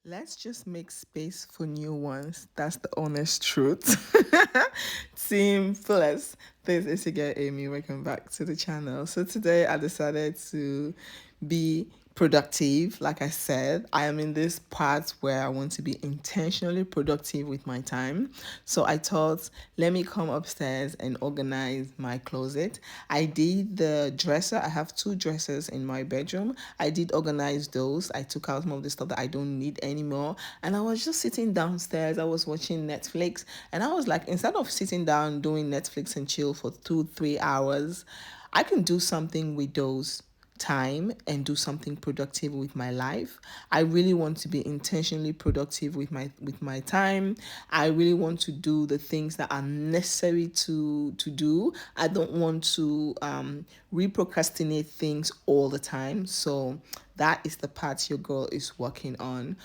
Let's just make space for new ones. That's the honest truth. Team Fullest, this is your girl Amy. Welcome back to the channel. So today I decided to be productive. Like I said, I am in this part where I want to be intentionally productive with my time. So I thought, let me come upstairs and organize my closet. I did the dresser. I have two dressers in my bedroom. I did organize those. I took out some of the stuff that I don't need anymore. And I was just sitting downstairs. I was watching Netflix. And I was like, instead of sitting down doing Netflix and chill for 2-3 hours, I can do something with those time and do something productive with my life. I really want to be intentionally productive with my time. I really want to do the things that are necessary to do. I don't want to reprocrastinate things all the time. So that is the part your girl is working on.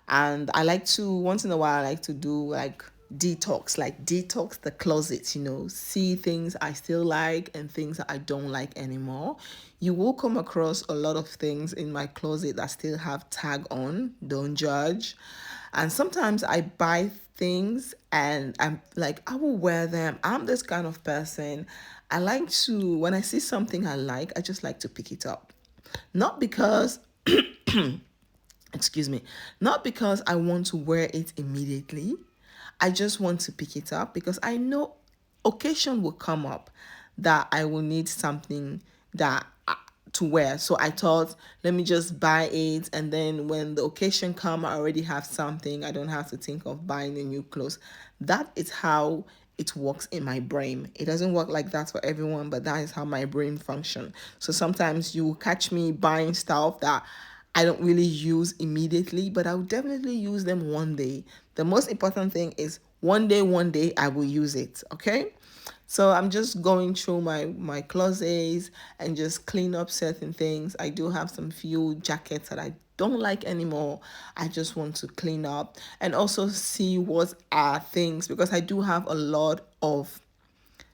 And I like to, once in a while, I like to do like detox the closet, see things I still like and things that I don't like anymore. You will come across a lot of things in my closet that still have tag on, don't judge. And sometimes I buy things and I'm like, I will wear them. I'm this kind of person. I like to, when I see something I like, I just like to pick it up. Not because excuse me, not because I want to wear it immediately. I just want to pick it up because I know occasion will come up that I will need something that to wear. So I thought, let me just buy it, and then when the occasion come, I already have something. I don't have to think of buying a new clothes. That is how it works in my brain. It doesn't work like that for everyone, but that is how my brain function. So sometimes you will catch me buying stuff that I don't really use immediately, but I'll definitely use them one day. The most important thing is one day I will use it. Okay. So I'm just going through my closets and just clean up certain things. I do have some few jackets that I don't like anymore. I just want to clean up and also see what are things, because I do have a lot of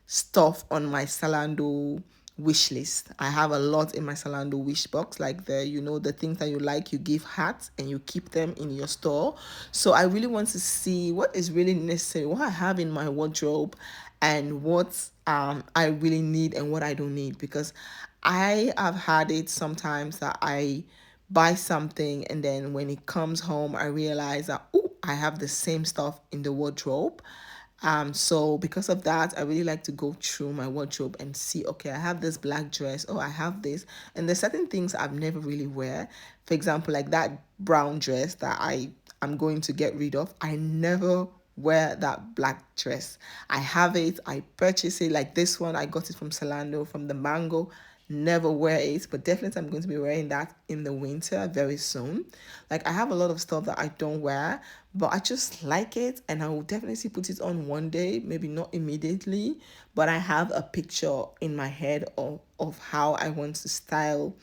stuff on my Salando wish list. I have a lot in my Salando wish box, like the things that you like, you give hearts and you keep them in your store. So I really want to see what is really necessary, what I have in my wardrobe, and what I really need and what I don't need, because I have had it sometimes that I buy something and then when it comes home I realize that, oh, I have the same stuff in the wardrobe. So because of that, I really like to go through my wardrobe and see, okay, I have this black dress, oh, I have this, and there's certain things I've never really wear. For example, like that brown dress that I'm going to get rid of. I never wear that black dress. I have it, I purchase it, like this one, I got it from Zalando, from the Mango. Never wear it, but definitely I'm going to be wearing that in the winter very soon. Like I have a lot of stuff that I don't wear, but I just like it and I will definitely put it on one day, maybe not immediately, but I have a picture in my head of how I want to style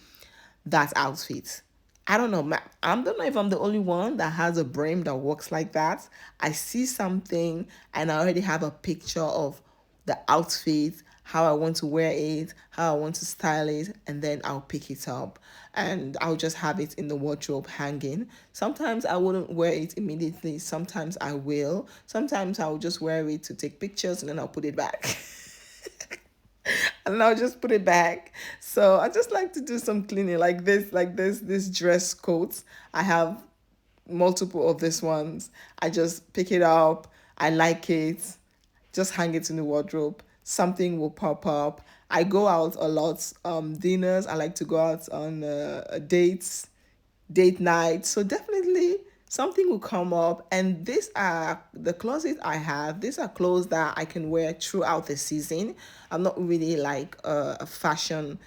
that outfit. I don't know. I don't know if I'm the only one that has a brain that works like that. I see something and I already have a picture of the outfit, how I want to wear it, how I want to style it, and then I'll pick it up and I'll just have it in the wardrobe hanging. Sometimes I wouldn't wear it immediately. Sometimes I will. Sometimes I'll just wear it to take pictures and then I'll put it back. And I'll just put it back. So I just like to do some cleaning this dress coat. I have multiple of these ones. I just pick it up. I like it. Just hang it in the wardrobe. Something will pop up. I go out a lot. Dinners. I like to go out on dates, date night. So definitely something will come up. And these are the clothes I have. These are clothes that I can wear throughout the season. I'm not really like a fashion,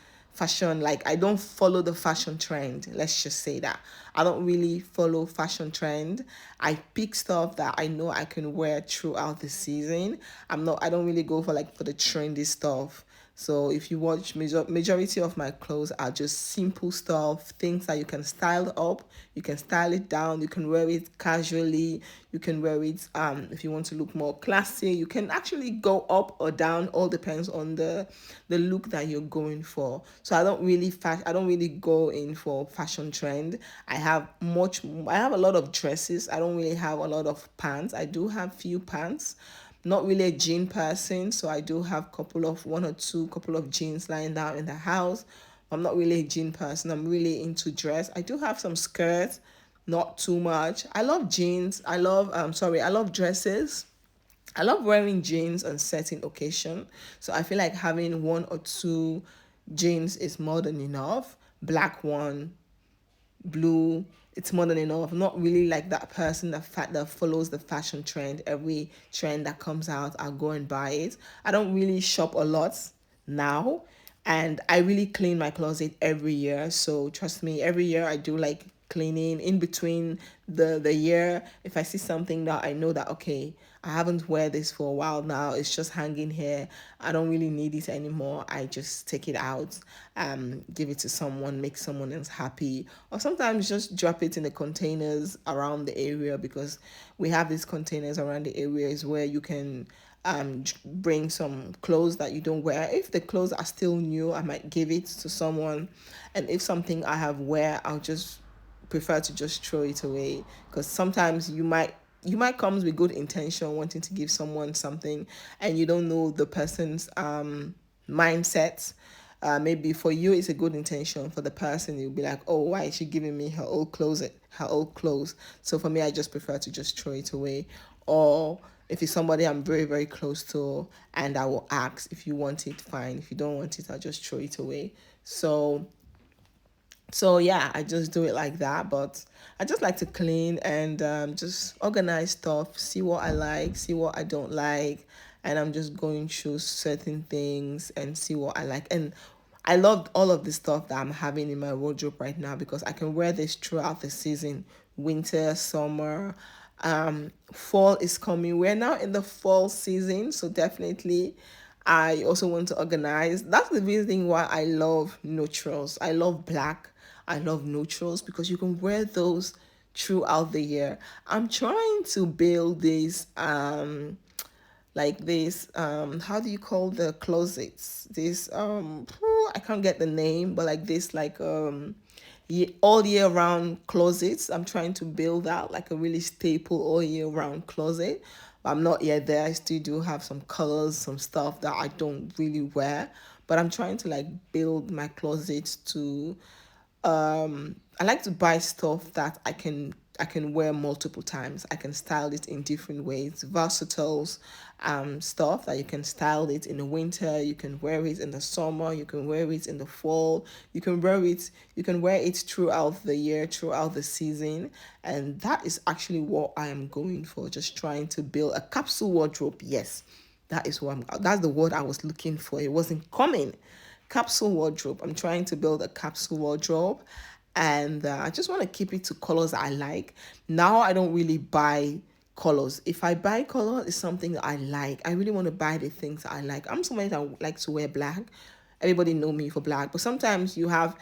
like I don't follow the fashion trend. Let's just say that I don't really follow fashion trend. I pick stuff that I know I can wear throughout the season. I don't really go for the trendy stuff. So if you watch, majority of my clothes are just simple stuff, things that you can style up, you can style it down, you can wear it casually, you can wear it if you want to look more classy, you can actually go up or down, all depends on the look that you're going for. So I don't really go in for fashion trend. I have a lot of dresses. I don't really have a lot of pants. I do have few pants. Not really a jean person, so I do have couple of jeans lying down in the house. I'm not really a jean person. I'm really into dress. I do have some skirts, not too much. I love jeans. I love dresses. I love wearing jeans on certain occasion. So I feel like having one or two jeans is more than enough. Black one, blue, it's more than enough. I'm not really like that person that follows the fashion trend. Every trend that comes out, I'll go and buy it. I don't really shop a lot now, and I really clean my closet every year. So trust me, every year I do like cleaning in between the year. If I see something that I know that, okay, I haven't wear this for a while now, it's just hanging here, I don't really need it anymore, I just take it out, give it to someone, make someone else happy, or sometimes just drop it in the containers around the area, because we have these containers around the areas where you can bring some clothes that you don't wear. If the clothes are still new, I might give it to someone, and if something I have wear, I'll just prefer to just throw it away, because sometimes you might come with good intention wanting to give someone something, and you don't know the person's mindset. Maybe for you it's a good intention, for the person you'll be like, oh, why is she giving me her old clothes? So for me, I just prefer to just throw it away. Or if it's somebody I'm very very close to, and I will ask, if you want it, fine, if you don't want it, I'll just throw it away. So yeah, I just do it like that. But I just like to clean and just organize stuff, see what I like, see what I don't like, and I'm just going through certain things and see what I like. And I love all of the stuff that I'm having in my wardrobe right now, because I can wear this throughout the season: winter, summer, fall is coming. We're now in the fall season, so definitely I also want to organize. That's the reason why I love neutrals. I love black. I love neutrals, because you can wear those throughout the year. I'm trying to build this how do you call the closets, this I can't get the name, but like this, like all year round closets. I'm trying to build out like a really staple all year round closet, but I'm not yet there. I still do have some colors, some stuff that I don't really wear, but I'm trying to like build my closet to I like to buy stuff that I can wear multiple times. I can style it in different ways. Versatiles, stuff that you can style it in the winter, you can wear it in the summer, you can wear it in the fall, you can wear it throughout the year, throughout the season. And that is actually what I am going for. Just trying to build a capsule wardrobe. Yes, that's the word I was looking for. It wasn't coming. Capsule wardrobe. I'm trying to build a capsule wardrobe, and I just want to keep it to colors I like. Now I don't really buy colors. If I buy color, it's something that I like. I really want to buy the things that I like. I'm somebody that likes to wear black. Everybody know me for black, but sometimes you have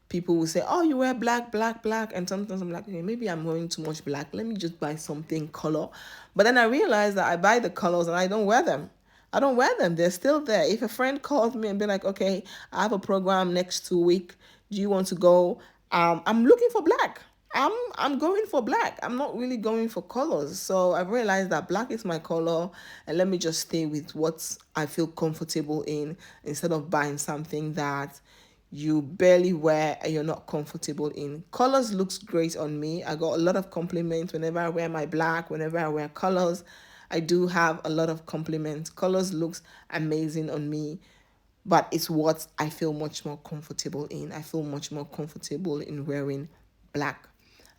people will say, oh, you wear black, black, black, and sometimes I'm like, okay, maybe I'm wearing too much black, let me just buy something color. But then I realize that I buy the colors and I don't wear them. I don't wear them. They're still there. If a friend calls me and be like, okay, I have a program next 2 week, do you want to go? I'm looking for black. I'm going for black. I'm not really going for colors. So I've realized that black is my color, and let me just stay with what I feel comfortable in, instead of buying something that you barely wear and you're not comfortable in. Colors looks great on me. I got a lot of compliments whenever I wear my black, whenever I wear colors. I do have a lot of compliments. Colors looks amazing on me, but it's what I feel much more comfortable in. I feel much more comfortable in wearing black.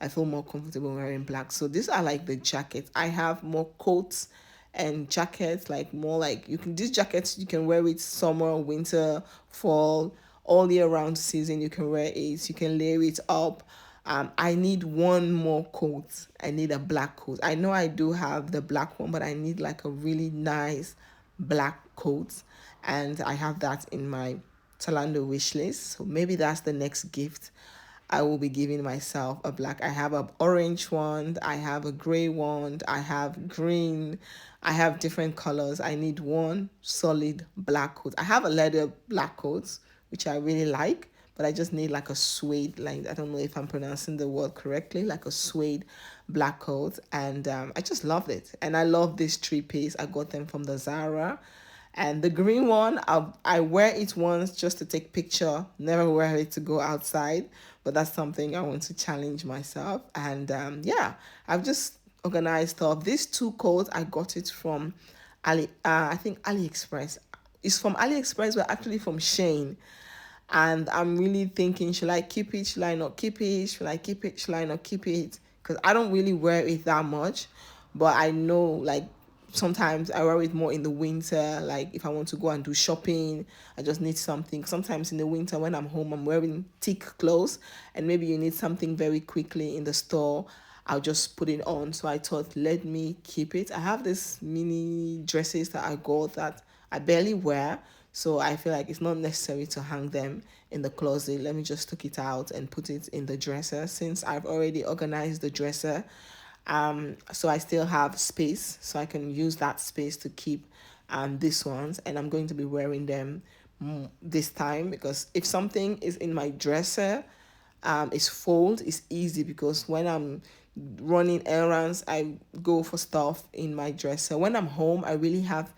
I feel more comfortable wearing black. So these are like the jackets. I have more coats and jackets, like more like these jackets you can wear it summer, winter, fall, all year round season. You can wear it. You can layer it up. I need one more coat. I need a black coat. I know I do have the black one, but I need like a really nice black coats, and I have that in my Zalando wish list. So maybe that's the next gift I will be giving myself, a black. I have an orange one, I have a gray one, I have green, I have different colors. I need one solid black coat. I have a leather black coat, which I really like, but I just need like a suede, like I don't know if I'm pronouncing the word correctly, like a suede black coat. And I just loved it. And I love this three piece. I got them from the Zara. And the green one, I wear it once just to take picture, never wear it to go outside. But that's something I want to challenge myself. And yeah, I've just organized stuff. These two coats, I got it from I think AliExpress. It's from AliExpress, but actually from Shane. And I'm really thinking, should I keep it? Should I not keep it? Should I keep it? Should I not keep it? Because I don't really wear it that much, but I know like sometimes I wear it more in the winter. Like if I want to go and do shopping, I just need something. Sometimes in the winter when I'm home, I'm wearing thick clothes, and maybe you need something very quickly in the store. I'll just put it on. So I thought, let me keep it. I have this mini dresses that I got that I barely wear. So I feel like it's not necessary to hang them in the closet. Let me just take it out and put it in the dresser, since I've already organized the dresser. So I still have space, so I can use that space to keep these ones, and I'm going to be wearing them this time, because if something is in my dresser, it's fold, it's easy, because when I'm running errands, I go for stuff in my dresser. When I'm home, I really have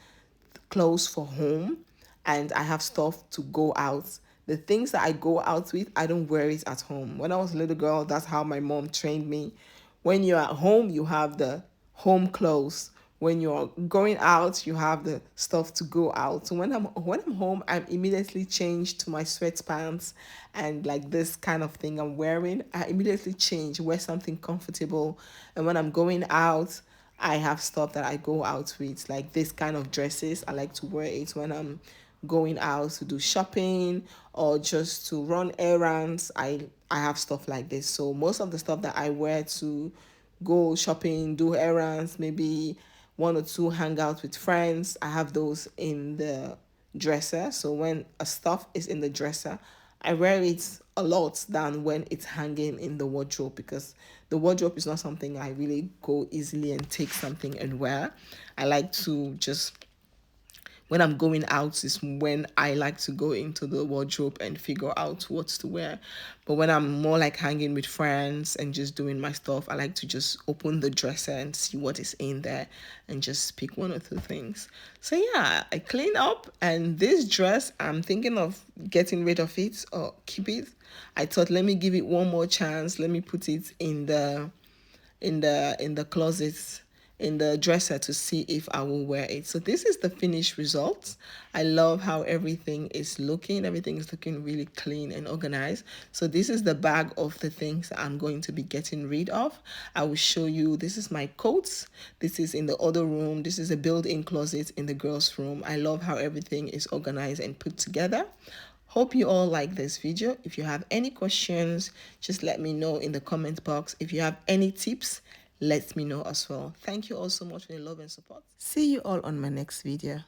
clothes for home, and I have stuff to go out. The things that I go out with, I don't wear it at home. When I was a little girl, that's how my mom trained me. When you're at home, you have the home clothes. When you're going out, you have the stuff to go out. So when I'm home, I'm immediately changed to my sweatpants and like this kind of thing I'm wearing. I immediately change, wear something comfortable. And when I'm going out, I have stuff that I go out with, like this kind of dresses. I like to wear it when I'm going out to do shopping or just to run errands. I have stuff like this. So most of the stuff that I wear to go shopping, do errands, maybe one or two hang out with friends, I have those in the dresser. So when a stuff is in the dresser, I wear it a lot than when it's hanging in the wardrobe, because the wardrobe is not something I really go easily and take something and wear. I like to just, when I'm going out is when I like to go into the wardrobe and figure out what to wear. But when I'm more like hanging with friends and just doing my stuff, I like to just open the dresser and see what is in there and just pick one or two things. So yeah, I clean up, and this dress, I'm thinking of getting rid of it or keep it. I thought, let me give it one more chance. Let me put it in the closet, in the dresser, to see if I will wear it. So this is the finished result. I love how everything is looking. Everything is looking really clean and organized. So this is the bag of the things that I'm going to be getting rid of. I will show you. This is my coats. This is in the other room. This is a built-in closet in the girls' room. I love how everything is organized and put together. Hope you all like this video. If you have any questions, just let me know in the comment box. If you have any tips, let me know as well. Thank you all so much for your love and support. See you all on my next video.